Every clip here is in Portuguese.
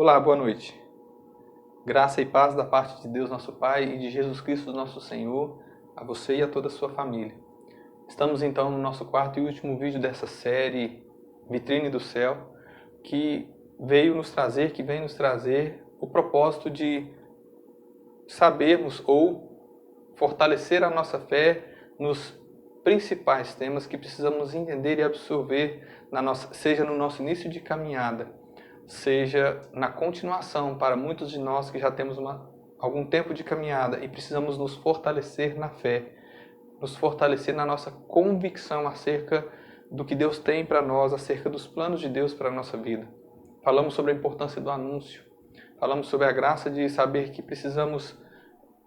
Olá, boa noite. Graça e paz da parte de Deus nosso Pai e de Jesus Cristo nosso Senhor, a você e a toda a sua família. Estamos então no nosso quarto e último vídeo dessa série Vitrine do Céu, que vem nos trazer o propósito de sabermos ou fortalecer a nossa fé nos principais temas que precisamos entender e absorver, seja no nosso início de caminhada, seja na continuação para muitos de nós que já temos algum tempo de caminhada e precisamos nos fortalecer na fé, nos fortalecer na nossa convicção acerca do que Deus tem para nós, acerca dos planos de Deus para a nossa vida. Falamos sobre a importância do anúncio, falamos sobre a graça de saber que precisamos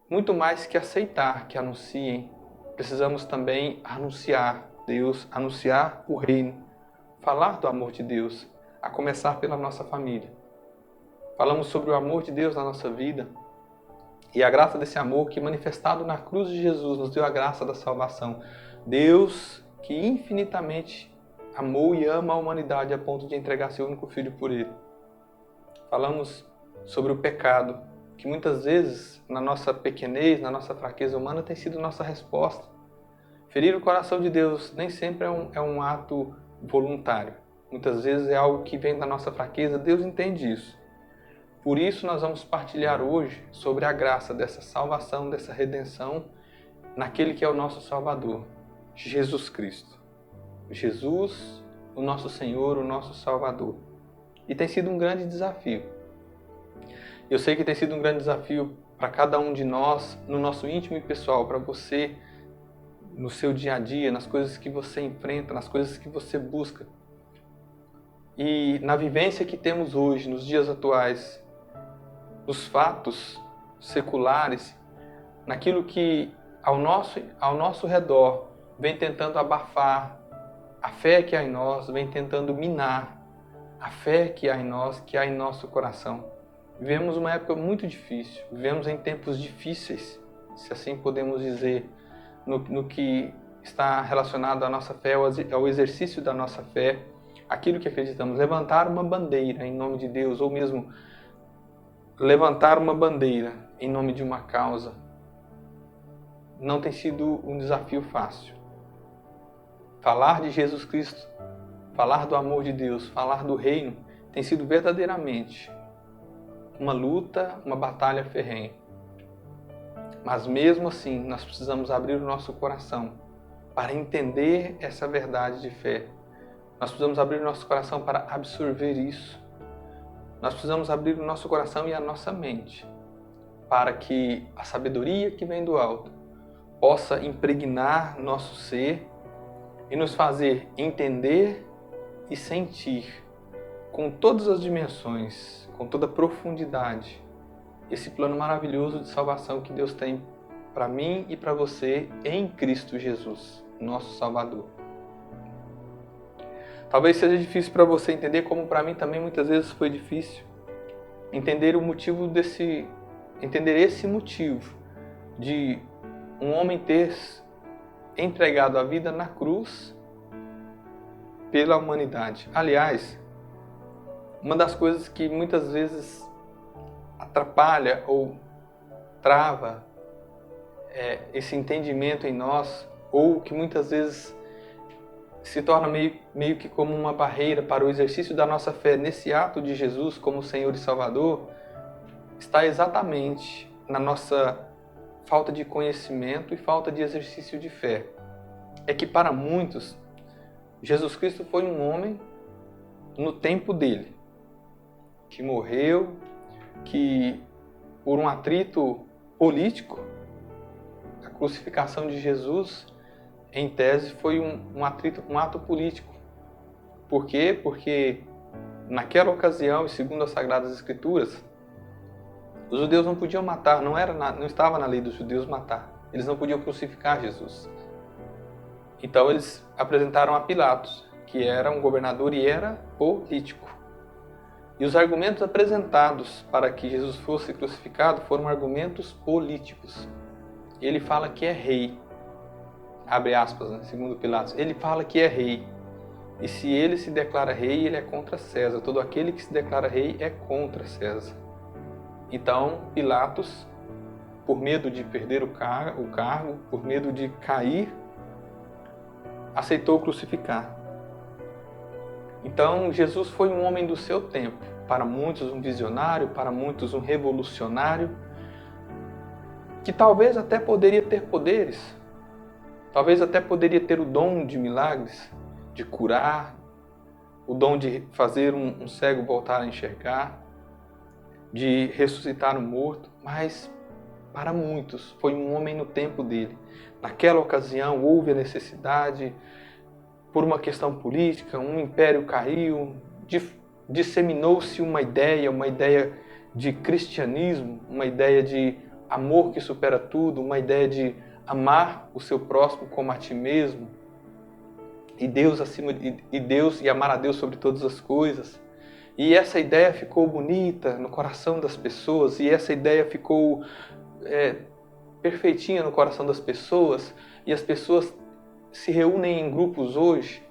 muito mais que aceitar que anunciem, precisamos também anunciar Deus, anunciar o reino, falar do amor de Deus, a começar pela nossa família. Falamos sobre o amor de Deus na nossa vida e a graça desse amor que, manifestado na cruz de Jesus, nos deu a graça da salvação. Deus que infinitamente amou e ama a humanidade a ponto de entregar seu único filho por ele. Falamos sobre o pecado, que muitas vezes, na nossa pequenez, na nossa fraqueza humana, tem sido nossa resposta. Ferir o coração de Deus nem sempre é um ato voluntário. Muitas vezes é algo que vem da nossa fraqueza, Deus entende isso. Por isso nós vamos partilhar hoje sobre a graça dessa salvação, dessa redenção, naquele que é o nosso Salvador, Jesus Cristo. Jesus, o nosso Senhor, o nosso Salvador. E tem sido um grande desafio. Eu sei que tem sido um grande desafio para cada um de nós, no nosso íntimo e pessoal, para você, no seu dia a dia, nas coisas que você enfrenta, nas coisas que você busca. E na vivência que temos hoje, nos dias atuais, nos fatos seculares, naquilo que ao nosso redor vem tentando abafar a fé que há em nós, vem tentando minar a fé que há em nós, que há em nosso coração. Vivemos uma época muito difícil, vivemos em tempos difíceis, se assim podemos dizer, no que está relacionado à nossa fé, ao exercício da nossa fé, aquilo que acreditamos. Levantar uma bandeira em nome de Deus, ou mesmo levantar uma bandeira em nome de uma causa, não tem sido um desafio fácil. Falar de Jesus Cristo, falar do amor de Deus, falar do reino, tem sido verdadeiramente uma luta, uma batalha ferrenha. Mas mesmo assim, nós precisamos abrir o nosso coração para entender essa verdade de fé. Nós precisamos abrir o nosso coração para absorver isso. Nós precisamos abrir o nosso coração e a nossa mente para que a sabedoria que vem do alto possa impregnar nosso ser e nos fazer entender e sentir com todas as dimensões, com toda a profundidade, esse plano maravilhoso de salvação que Deus tem para mim e para você em Cristo Jesus, nosso Salvador. Talvez seja difícil para você entender, como para mim também muitas vezes foi difícil, entender esse motivo de um homem ter entregado a vida na cruz pela humanidade. Aliás, uma das coisas que muitas vezes atrapalha ou trava esse entendimento em nós, ou que muitas vezes se torna meio que como uma barreira para o exercício da nossa fé nesse ato de Jesus como Senhor e Salvador, está exatamente na nossa falta de conhecimento e falta de exercício de fé. É que para muitos, Jesus Cristo foi um homem no tempo dele, que morreu, que por um atrito político, a crucificação de Jesus, em tese, foi um ato político. Por quê? Porque naquela ocasião, e segundo as Sagradas Escrituras, os judeus não podiam matar, não estava na lei dos judeus matar. Eles não podiam crucificar Jesus. Então eles apresentaram a Pilatos, que era um governador e era político. E os argumentos apresentados para que Jesus fosse crucificado foram argumentos políticos. Ele fala que é rei. Abre aspas, né? Segundo Pilatos. Ele fala que é rei. E se ele se declara rei, ele é contra César. Todo aquele que se declara rei é contra César. Então, Pilatos, por medo de perder o cargo, por medo de cair, aceitou crucificar. Então, Jesus foi um homem do seu tempo. Para muitos um visionário, para muitos um revolucionário, que talvez até poderia ter poderes, talvez até poderia ter o dom de milagres, de curar, o dom de fazer um cego voltar a enxergar, de ressuscitar um morto, mas para muitos foi um homem no tempo dele. Naquela ocasião houve a necessidade, por uma questão política, um império caiu, disseminou-se uma ideia de cristianismo, uma ideia de amor que supera tudo, uma ideia de amar o seu próximo como a ti mesmo, e Deus e amar a Deus sobre todas as coisas. E essa ideia ficou bonita no coração das pessoas, e essa ideia ficou perfeitinha no coração das pessoas, e as pessoas se reúnem em grupos hoje,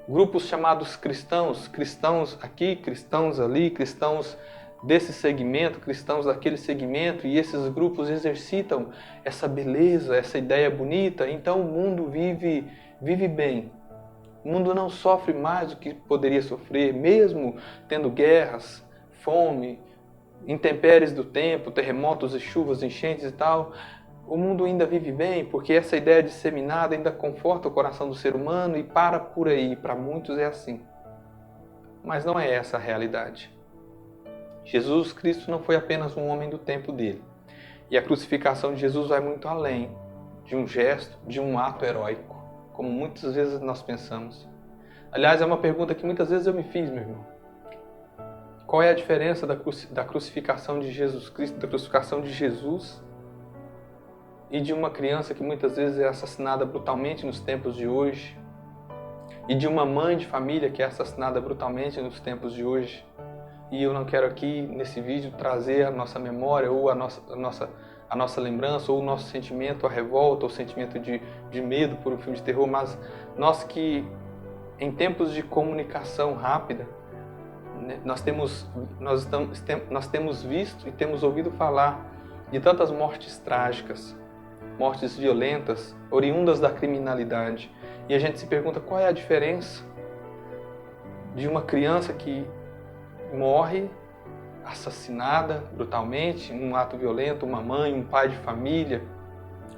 grupos chamados cristãos, cristãos aqui, cristãos ali, cristãos desse segmento, cristãos daquele segmento, e esses grupos exercitam essa beleza, essa ideia bonita. Então o mundo vive bem. O mundo não sofre mais do que poderia sofrer, mesmo tendo guerras, fome, intempéries do tempo, terremotos e chuvas, enchentes e tal. O mundo ainda vive bem, porque essa ideia disseminada ainda conforta o coração do ser humano e para por aí. Para muitos é assim. Mas não é essa a realidade. Jesus Cristo não foi apenas um homem do tempo dele. E a crucificação de Jesus vai muito além de um gesto, de um ato heróico, como muitas vezes nós pensamos. Aliás, é uma pergunta que muitas vezes eu me fiz, meu irmão. Qual é a diferença da crucificação de Jesus Cristo, da crucificação de Jesus, e de uma criança que muitas vezes é assassinada brutalmente nos tempos de hoje, e de uma mãe de família que é assassinada brutalmente nos tempos de hoje? E eu não quero aqui, nesse vídeo, trazer a nossa memória, ou a nossa lembrança, ou o nosso sentimento, a revolta, ou o sentimento de medo por um filme de terror, mas nós que, em tempos de comunicação rápida, nós temos visto e temos ouvido falar de tantas mortes trágicas, mortes violentas, oriundas da criminalidade. E a gente se pergunta qual é a diferença de uma criança que morre assassinada brutalmente, num ato violento, uma mãe, um pai de família,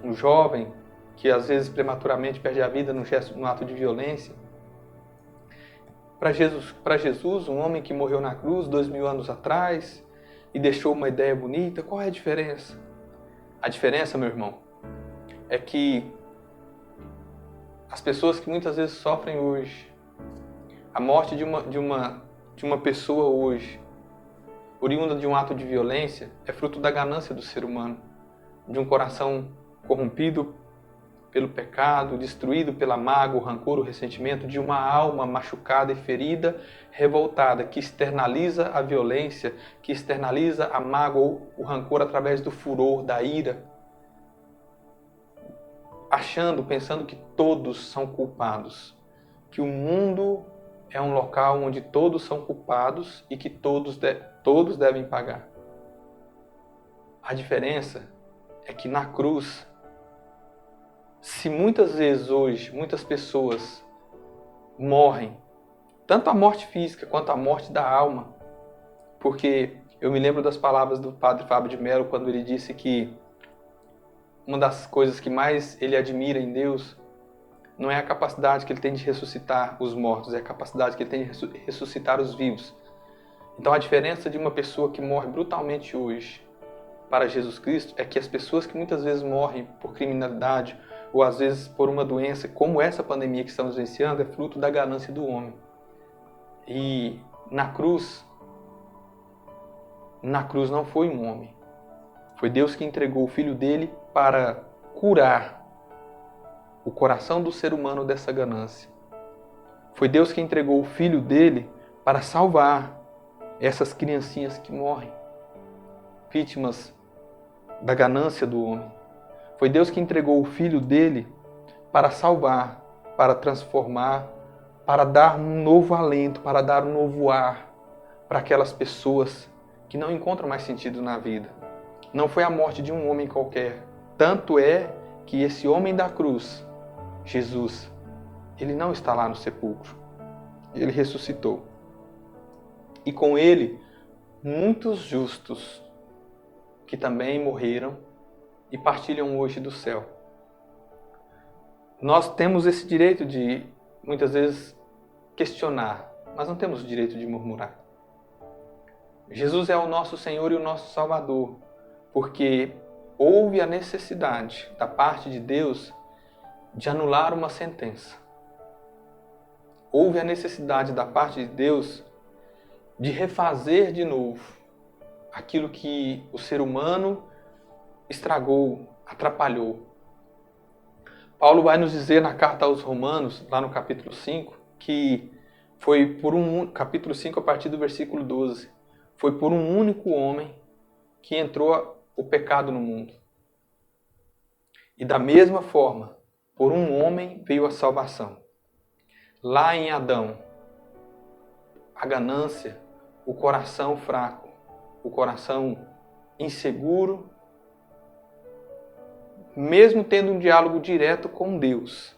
um jovem que às vezes prematuramente perde a vida num ato de violência. Para Jesus, um homem que morreu na cruz 2000 anos atrás e deixou uma ideia bonita, qual é a diferença? A diferença, meu irmão, é que as pessoas que muitas vezes sofrem hoje, a morte de uma pessoa hoje, oriunda de um ato de violência, é fruto da ganância do ser humano, de um coração corrompido pelo pecado, destruído pela mágoa, o rancor, o ressentimento, de uma alma machucada e ferida, revoltada, que externaliza a violência, que externaliza a mágoa ou o rancor através do furor, da ira, pensando que todos são culpados, que o mundo é um local onde todos são culpados e que todos devem pagar. A diferença é que na cruz, se muitas vezes hoje, muitas pessoas morrem, tanto a morte física quanto a morte da alma, porque eu me lembro das palavras do padre Fábio de Mello quando ele disse que uma das coisas que mais ele admira em Deus não é a capacidade que ele tem de ressuscitar os mortos, é a capacidade que ele tem de ressuscitar os vivos. Então a diferença de uma pessoa que morre brutalmente hoje para Jesus Cristo é que as pessoas que muitas vezes morrem por criminalidade ou às vezes por uma doença, como essa pandemia que estamos vivenciando, é fruto da ganância do homem. E na cruz não foi um homem. Foi Deus que entregou o Filho dele para curar o coração do ser humano dessa ganância. Foi Deus que entregou o Filho dele para salvar essas criancinhas que morrem, vítimas da ganância do homem. Foi Deus que entregou o Filho dele para salvar, para transformar para dar um novo alento, para dar um novo ar para aquelas pessoas que não encontram mais sentido na vida. Não foi a morte de um homem qualquer. Tanto é que esse homem da cruz, Jesus, ele não está lá no sepulcro. Ele ressuscitou. E com ele, muitos justos que também morreram e partilham hoje do céu. Nós temos esse direito de, muitas vezes, questionar, mas não temos o direito de murmurar. Jesus é o nosso Senhor e o nosso Salvador, porque houve a necessidade da parte de Deus de anular uma sentença. Houve a necessidade da parte de Deus de refazer de novo aquilo que o ser humano estragou, atrapalhou. Paulo vai nos dizer na carta aos Romanos, lá no capítulo 5, que foi por capítulo 5 a partir do versículo 12, foi por um único homem que entrou o pecado no mundo. E da mesma forma, por um homem veio a salvação. Lá em Adão, a ganância, o coração fraco, o coração inseguro, mesmo tendo um diálogo direto com Deus.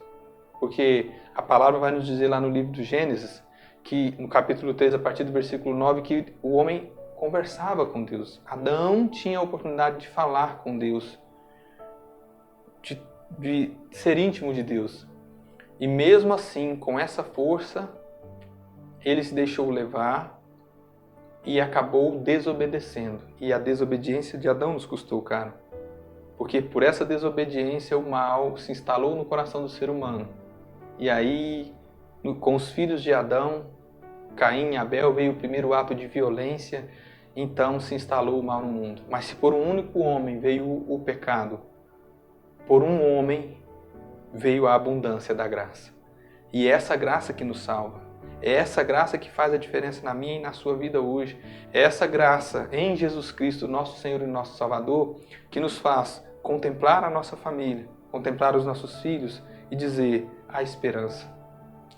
Porque a palavra vai nos dizer lá no livro do Gênesis, que no capítulo 3, a partir do versículo 9, que o homem conversava com Deus. Adão tinha a oportunidade de falar com Deus, de ser íntimo de Deus. E mesmo assim, com essa força, ele se deixou levar e acabou desobedecendo. E a desobediência de Adão nos custou caro. Porque por essa desobediência o mal se instalou no coração do ser humano. E aí, com os filhos de Adão, Caim e Abel, veio o primeiro ato de violência, então se instalou o mal no mundo. Mas se por um único homem veio o pecado, por um homem veio a abundância da graça. E é essa graça que nos salva. É essa graça que faz a diferença na minha e na sua vida hoje. É essa graça em Jesus Cristo, nosso Senhor e nosso Salvador, que nos faz contemplar a nossa família, contemplar os nossos filhos e dizer: há esperança.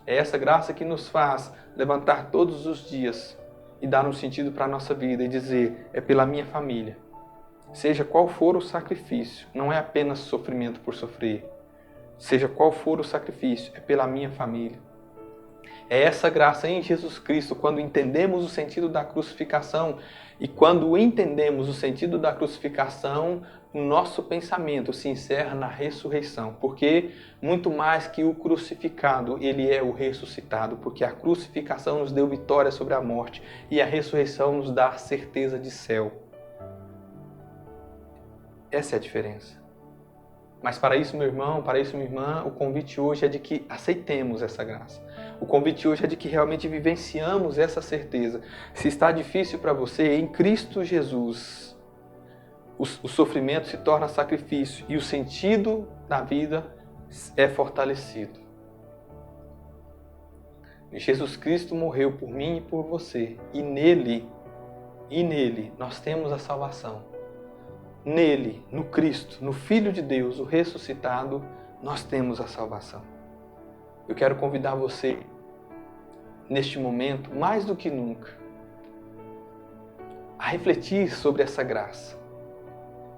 É essa graça que nos faz levantar todos os dias e dar um sentido para a nossa vida e dizer: é pela minha família. Seja qual for o sacrifício, não é apenas sofrimento por sofrer. Seja qual for o sacrifício, é pela minha família. É essa graça em Jesus Cristo, quando entendemos o sentido da crucificação, e quando entendemos o sentido da crucificação, o nosso pensamento se encerra na ressurreição, porque muito mais que o crucificado, ele é o ressuscitado, porque a crucificação nos deu vitória sobre a morte e a ressurreição nos dá certeza de céu. Essa é a diferença. Mas para isso, meu irmão, para isso, minha irmã, o convite hoje é de que aceitemos essa graça. O convite hoje é de que realmente vivenciamos essa certeza. Se está difícil para você, em Cristo Jesus, o sofrimento se torna sacrifício e o sentido da vida é fortalecido. Jesus Cristo morreu por mim e por você. E nele nós temos a salvação. Nele, no Cristo, no Filho de Deus, o ressuscitado, nós temos a salvação. Eu quero convidar você, neste momento, mais do que nunca, a refletir sobre essa graça,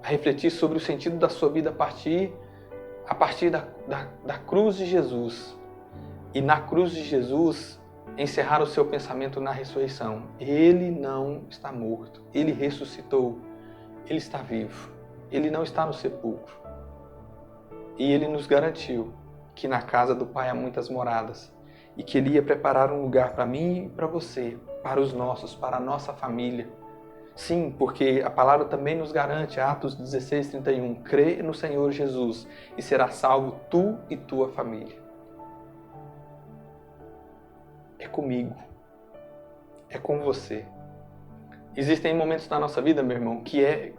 a refletir sobre o sentido da sua vida a partir da cruz de Jesus. E na cruz de Jesus, encerrar o seu pensamento na ressurreição. Ele não está morto, ele ressuscitou. Ele está vivo. Ele não está no sepulcro. E Ele nos garantiu que na casa do Pai há muitas moradas e que Ele ia preparar um lugar para mim e para você, para os nossos, para a nossa família. Sim, porque a palavra também nos garante, Atos 16:31, crê no Senhor Jesus e será salvo tu e tua família. É comigo. É com você. Existem momentos na nossa vida, meu irmão, que é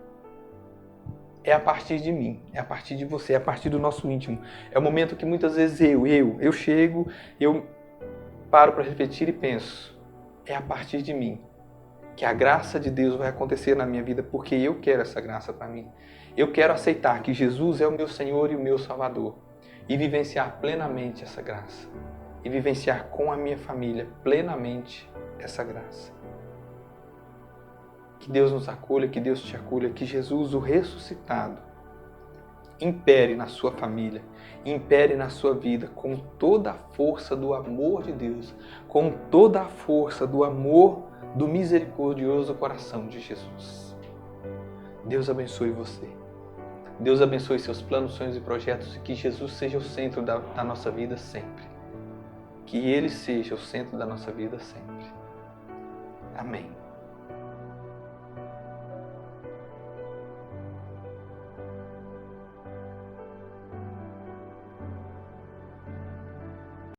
a partir de mim, é a partir de você, é a partir do nosso íntimo. É o momento que muitas vezes eu chego, eu paro para refletir e penso, é a partir de mim que a graça de Deus vai acontecer na minha vida, porque eu quero essa graça para mim. Eu quero aceitar que Jesus é o meu Senhor e o meu Salvador e vivenciar plenamente essa graça. e vivenciar com a minha família plenamente essa graça. Que Deus nos acolha, que Deus te acolha, que Jesus, o ressuscitado, impere na sua família, impere na sua vida com toda a força do amor de Deus, com toda a força do amor do misericordioso coração de Jesus. Deus abençoe você. Deus abençoe seus planos, sonhos e projetos e que Jesus seja o centro da nossa vida sempre. Que Ele seja o centro da nossa vida sempre. Amém.